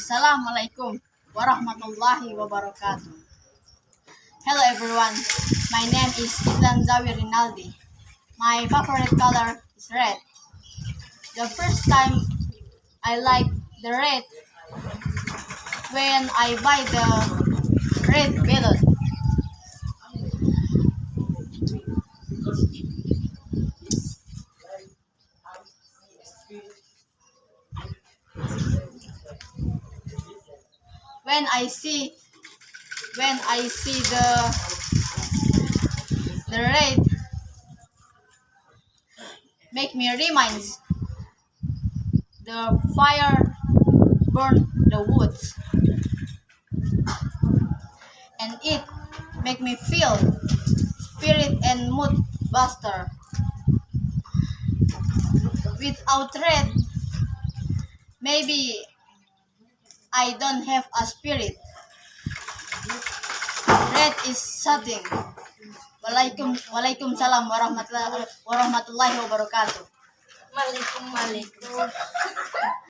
Assalamualaikum warahmatullahi wabarakatuh. Hello everyone, my name is Islan Zawi Rinaldi. My favorite color is red. The first time I like the red when I buy the red balloon. When I see the red make me reminds the fire burn the woods, and it make me feel spirit and mood buster. Without red, maybe I don't have a spirit. Red is something. Waalaikumsalam warahmatullahi wabarakatuh. Malikum.